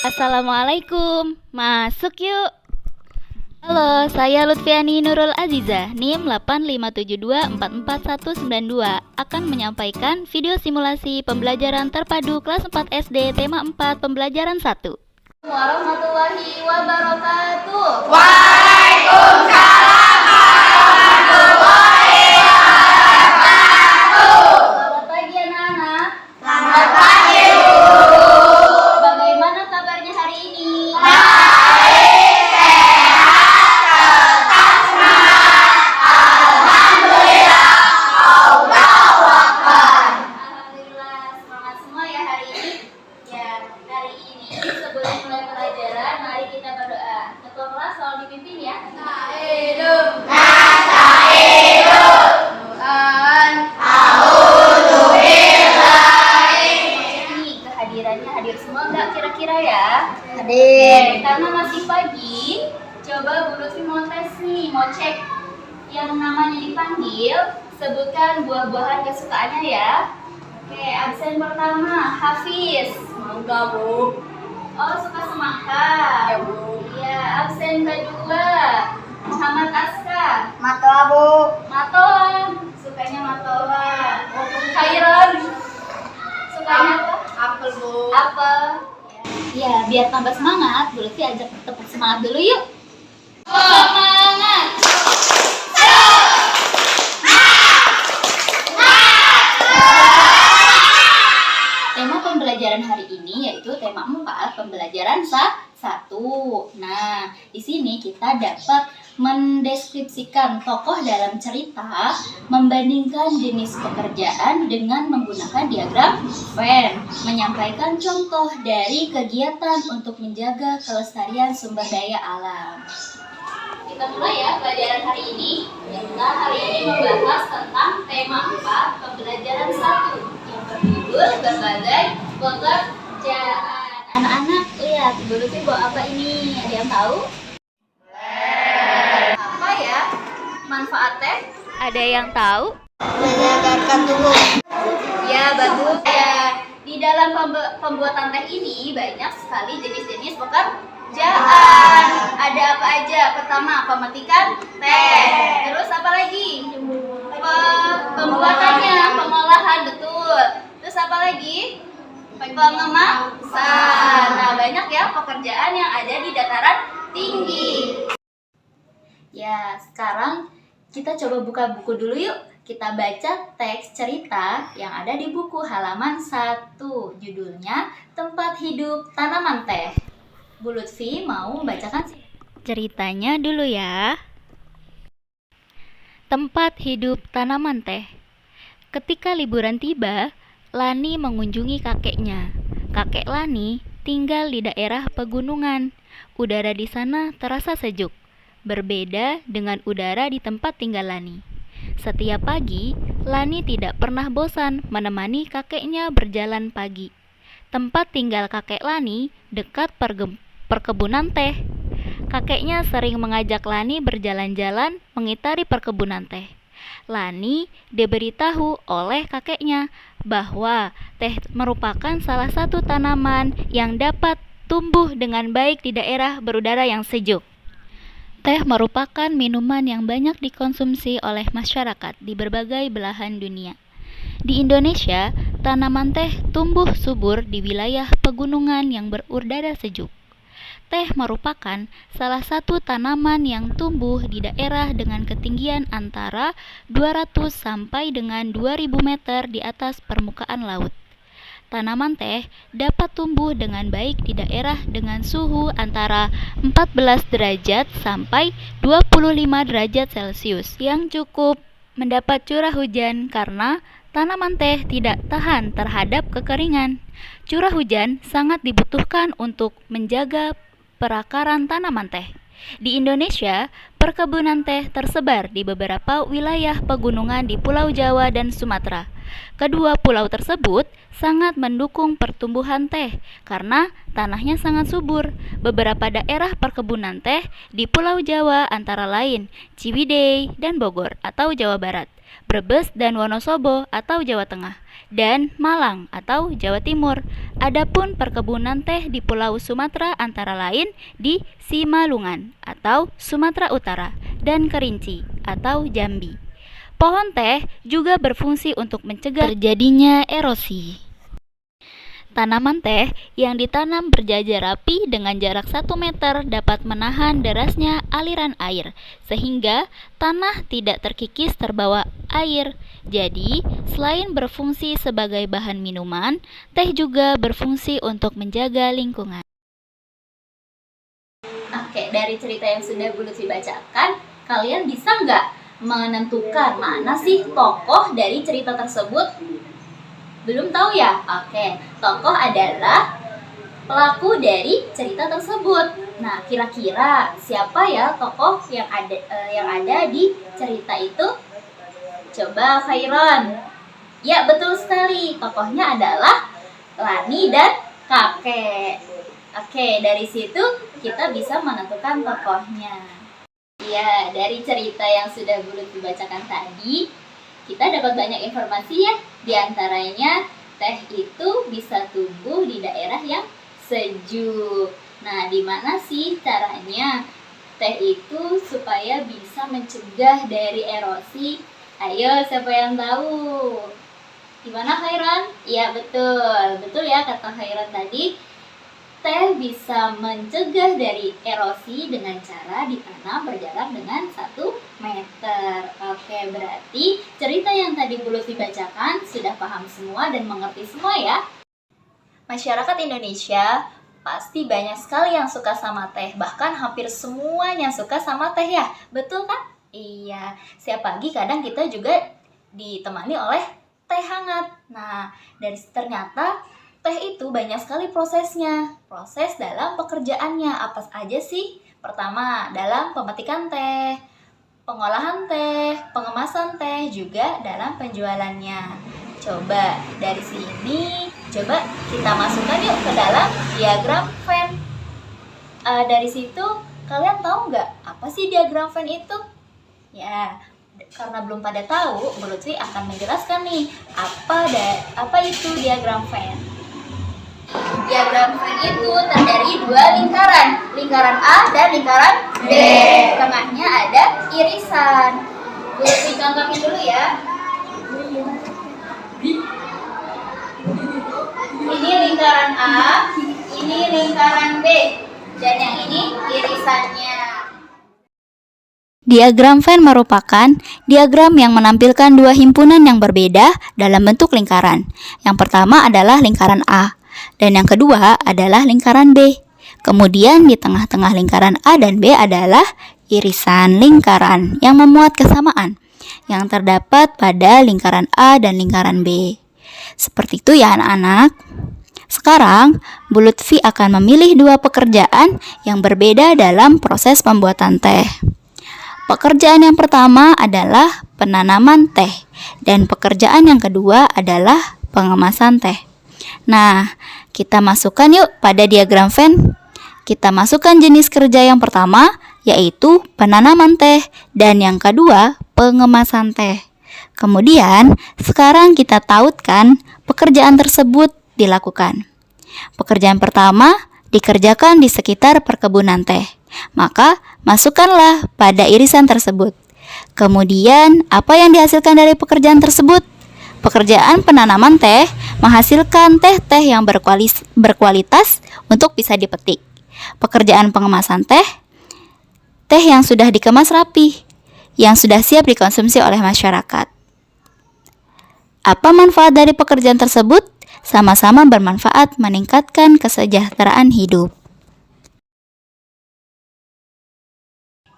Assalamualaikum, masuk yuk. Halo, saya Lutfiani Nurul Aziza, NIM 857244192 akan menyampaikan video simulasi pembelajaran terpadu kelas 4 SD tema 4 pembelajaran 1. Warahmatullahi wabarakatuh. Waalaikumsalam warahmatullahi wabarakatuh. Selamat pagi anak-anak. Selamat pagi, Bu. Bagaimana kabarnya hari ini? Baik, sehat, tetap semangat. Alhamdulillah. Allahu Akbar. Alhamdulillah, semangat semua ya hari ini. Ya, hari ini sebelum mulai pelajaran, mari kita berdoa. Ketua kelas selalu dipimpin ya. Hidup. Tuhan. Nih, kehadirannya hadir semua nggak kira-kira ya? Hadir. Karena masih pagi, coba Bu Lutfi mau tes nih, mau cek yang namanya dipanggil, sebutkan buah-buahan kesukaannya ya. Oke, absen pertama, Hafiz. Enggak, Bu. Oh, suka semangka. Ya, Bu. Iya, absen kedua, Muhammad Aska. Matoa, Bu. Matoa, sukanya matoa. Khairon, sukanya apa? Apel, Bu. Apel. Ya, biar tambah semangat, Bu Lutfi ajak tepuk semangat dulu yuk. Semangat. Tema pembelajaran hari ini yaitu tema 4 pembelajaran 1. Nah, di sini kita dapat mendeskripsikan tokoh dalam cerita, membandingkan jenis pekerjaan dengan menggunakan diagram Venn, menyampaikan contoh dari kegiatan untuk menjaga kelestarian sumber daya alam. Kita mulai ya pelajaran hari ini. Kita hari ini membahas tentang tema 4 pembelajaran 1 yang berjudul berbagai pekerjaan. Anak-anak lihat, Bu Lutfi bawa apa ini? Ada yang tahu? Apa ya manfaatnya? Ada yang tahu? Menyegarkan tubuh. Ya, bagus ya. Di dalam pembuatan teh ini banyak sekali jenis-jenis pekerjaan. Ada apa aja? Pertama, pemetikan teh. Terus apa lagi? Pembuatannya, pengolahan, betul. Terus apa lagi? Pengemasan. Nah, banyak ya pekerjaan yang ada di dataran tinggi. Ya, sekarang kita coba buka buku dulu yuk. Kita baca teks cerita yang ada di buku halaman 1. Judulnya Tempat Hidup Tanaman Teh. Bu Lutfi mau membacakan ceritanya dulu ya. Tempat Hidup Tanaman Teh. Ketika liburan tiba, Lani mengunjungi kakeknya. Kakek Lani tinggal di daerah pegunungan. Udara di sana terasa sejuk, berbeda dengan udara di tempat tinggal Lani. Setiap pagi, Lani tidak pernah bosan menemani kakeknya berjalan pagi. Tempat tinggal kakek Lani dekat perkebunan teh. Kakeknya sering mengajak Lani berjalan-jalan mengitari perkebunan teh. Lani diberitahu oleh kakeknya bahwa teh merupakan salah satu tanaman yang dapat tumbuh dengan baik di daerah berudara yang sejuk. Teh merupakan minuman yang banyak dikonsumsi oleh masyarakat di berbagai belahan dunia. Di Indonesia, tanaman teh tumbuh subur di wilayah pegunungan yang berudara sejuk. Teh merupakan salah satu tanaman yang tumbuh di daerah dengan ketinggian antara 200 sampai dengan 2000 meter di atas permukaan laut. Tanaman teh dapat tumbuh dengan baik di daerah dengan suhu antara 14 derajat sampai 25 derajat Celcius yang cukup mendapat curah hujan karena tanaman teh tidak tahan terhadap kekeringan. Curah hujan sangat dibutuhkan untuk menjaga perakaran tanaman teh. Di Indonesia, perkebunan teh tersebar di beberapa wilayah pegunungan di Pulau Jawa dan Sumatera. Kedua pulau tersebut sangat mendukung pertumbuhan teh karena tanahnya sangat subur. Beberapa daerah perkebunan teh di Pulau Jawa antara lain Ciwidey dan Bogor atau Jawa Barat, Brebes dan Wonosobo atau Jawa Tengah, dan Malang atau Jawa Timur. Adapun perkebunan teh di Pulau Sumatera antara lain di Simalungun atau Sumatera Utara dan Kerinci atau Jambi. Pohon teh juga berfungsi untuk mencegah terjadinya erosi. Tanaman teh yang ditanam berjajar rapi dengan jarak 1 meter dapat menahan derasnya aliran air, sehingga tanah tidak terkikis terbawa air. Jadi, selain berfungsi sebagai bahan minuman, teh juga berfungsi untuk menjaga lingkungan. Oke, dari cerita yang sudah Bu Lutfi bacakan, kalian bisa nggak menentukan mana sih tokoh dari cerita tersebut? Belum tahu ya? Oke, tokoh adalah pelaku dari cerita tersebut. Nah, kira-kira siapa ya tokoh yang ada di cerita itu? Coba Khairon. Ya, betul sekali. Tokohnya adalah Lani dan kakek. Oke, dari situ kita bisa menentukan tokohnya. Ya, dari cerita yang sudah Bu Lutfi bacakan tadi, kita dapat banyak informasi ya. Di antaranya, teh itu bisa tumbuh di daerah yang sejuk. Nah, di mana sih caranya teh itu supaya bisa mencegah dari erosi? Ayo, siapa yang tahu? Gimana Khairon? Iya, betul. Betul ya kata Khairon tadi. Teh bisa mencegah dari erosi dengan cara ditanam berjarak dengan 1 meter. Oke, berarti cerita yang tadi Bu Lutfi bacakan sudah paham semua dan mengerti semua ya. Masyarakat Indonesia pasti banyak sekali yang suka sama teh. Bahkan hampir semuanya suka sama teh ya. Betul kan? Iya, siap pagi kadang kita juga ditemani oleh teh hangat. Nah, ternyata teh itu banyak sekali prosesnya. Proses dalam pekerjaannya apa aja sih? Pertama, dalam pemetikan teh, pengolahan teh, pengemasan teh, juga dalam penjualannya. Coba dari sini, coba kita masukkan yuk ke dalam diagram Venn. Dari situ, kalian tahu nggak apa sih diagram Venn itu? Ya, karena belum pada tahu, Bu Lutfi akan menjelaskan nih apa itu diagram Venn. Diagram Venn itu terdiri 2 lingkaran, lingkaran A dan lingkaran B. Tengahnya ada irisan. Bu Lutfi contohin dulu ya. Ini lingkaran A, ini lingkaran B, dan yang ini irisannya. Diagram Venn merupakan diagram yang menampilkan 2 himpunan yang berbeda dalam bentuk lingkaran. Yang pertama adalah lingkaran A, dan yang kedua adalah lingkaran B. Kemudian di tengah-tengah lingkaran A dan B adalah irisan lingkaran yang memuat kesamaan yang terdapat pada lingkaran A dan lingkaran B. Seperti itu ya anak-anak. Sekarang, Bu Lutfi akan memilih 2 pekerjaan yang berbeda dalam proses pembuatan teh. Pekerjaan yang pertama adalah penanaman teh, dan pekerjaan yang kedua adalah pengemasan teh. Nah, kita masukkan yuk pada diagram Venn. Kita masukkan jenis kerja yang pertama, yaitu penanaman teh, dan yang kedua, pengemasan teh. Kemudian, sekarang kita tautkan pekerjaan tersebut dilakukan. Pekerjaan pertama dikerjakan di sekitar perkebunan teh. Maka, masukkanlah pada irisan tersebut. Kemudian, apa yang dihasilkan dari pekerjaan tersebut? Pekerjaan penanaman teh menghasilkan teh-teh yang berkualitas untuk bisa dipetik. Pekerjaan pengemasan teh yang sudah dikemas rapi, yang sudah siap dikonsumsi oleh masyarakat. Apa manfaat dari pekerjaan tersebut? Sama-sama bermanfaat meningkatkan kesejahteraan hidup.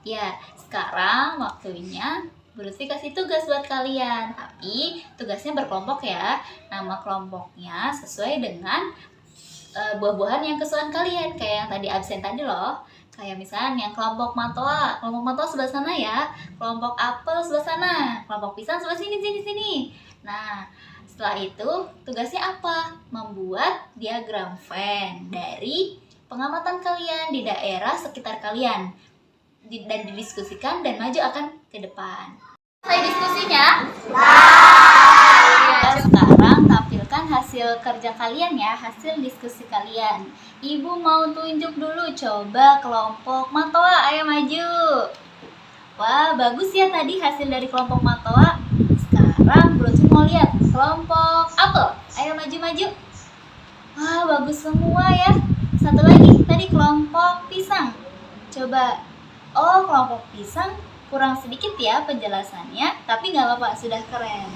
Ya, sekarang waktunya Bu Lutfi kasih tugas buat kalian. Tapi tugasnya berkelompok ya. Nama kelompoknya sesuai dengan buah-buahan yang kesukaan kalian. Kayak yang tadi absen tadi loh. Kayak misalnya yang kelompok matoa sebelah sana ya. Kelompok apel sebelah sana. Kelompok pisang sebelah sini. Nah, Setelah itu, tugasnya apa? Membuat diagram Venn dari pengamatan kalian di daerah sekitar kalian dan didiskusikan dan maju akan ke depan. Selesai diskusinya? Ya, sekarang tampilkan hasil kerja kalian ya, hasil diskusi kalian. Ibu mau tunjuk dulu, coba kelompok Matoa, ayo maju. Wah, bagus ya tadi hasil dari kelompok Matoa. Sekarang Bro mau lihat kelompok apel, ayo maju-maju. Wah, bagus semua ya. Satu lagi, tadi kelompok pisang. Coba, oh kelompok pisang kurang sedikit ya penjelasannya, tapi nggak apa-apa, sudah keren.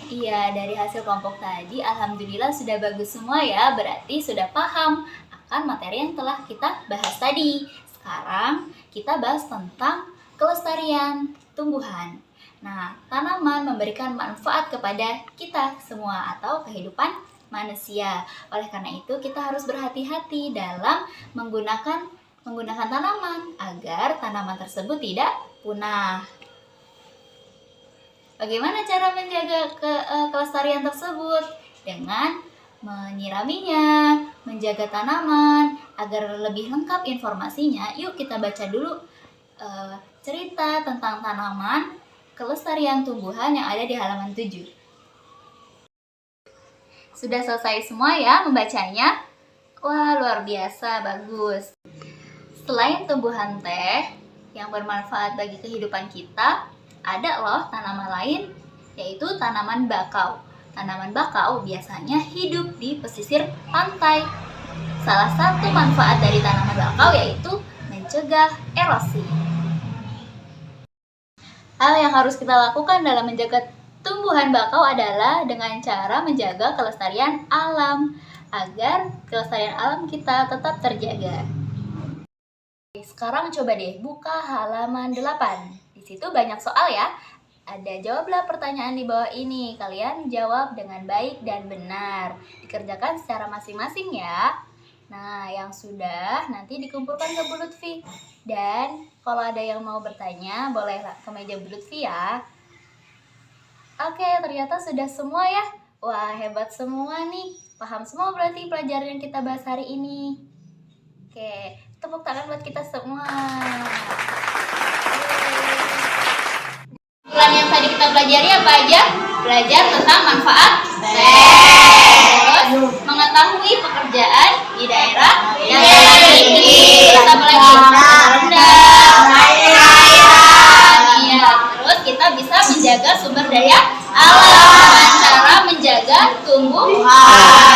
Iya, dari hasil kelompok tadi, alhamdulillah sudah bagus semua ya, berarti sudah paham akan materi yang telah kita bahas tadi. Sekarang kita bahas tentang kelestarian tumbuhan. Nah, tanaman memberikan manfaat kepada kita semua atau kehidupan manusia. Oleh karena itu, kita harus berhati-hati dalam menggunakan tanaman agar tanaman tersebut tidak punah. Bagaimana cara menjaga kelestarian tersebut? Dengan menyiraminya, menjaga tanaman agar lebih lengkap informasinya. Yuk kita baca dulu cerita tentang tanaman kelestarian tumbuhan yang ada di halaman 7. Sudah selesai semua ya membacanya? Wah, luar biasa, bagus. Selain tumbuhan teh yang bermanfaat bagi kehidupan kita, ada loh tanaman lain, yaitu tanaman bakau. Tanaman bakau biasanya hidup di pesisir pantai. Salah satu manfaat dari tanaman bakau yaitu mencegah erosi. Hal yang harus kita lakukan dalam menjaga tumbuhan bakau adalah dengan cara menjaga kelestarian alam, agar kelestarian alam kita tetap terjaga. Sekarang coba deh buka halaman 8. Di situ banyak soal ya. Ada jawablah pertanyaan di bawah ini. Kalian jawab dengan baik dan benar. Dikerjakan secara masing-masing ya. Nah, yang sudah nanti dikumpulkan ke Bu Lutfi. Dan kalau ada yang mau bertanya, boleh ke meja Bu Lutfi ya. Oke, ternyata sudah semua ya. Wah, hebat semua nih. Paham semua berarti pelajaran yang kita bahas hari ini. Oke, tepuk tangan buat kita semua. Yang tadi kita pelajari apa aja? Belajar tentang manfaat terus mengetahui pekerjaan di daerah yang tinggi, terus apa lagi? Rendang, iya. Terus kita bisa menjaga sumber daya alam dengan cara menjaga tumbuhan.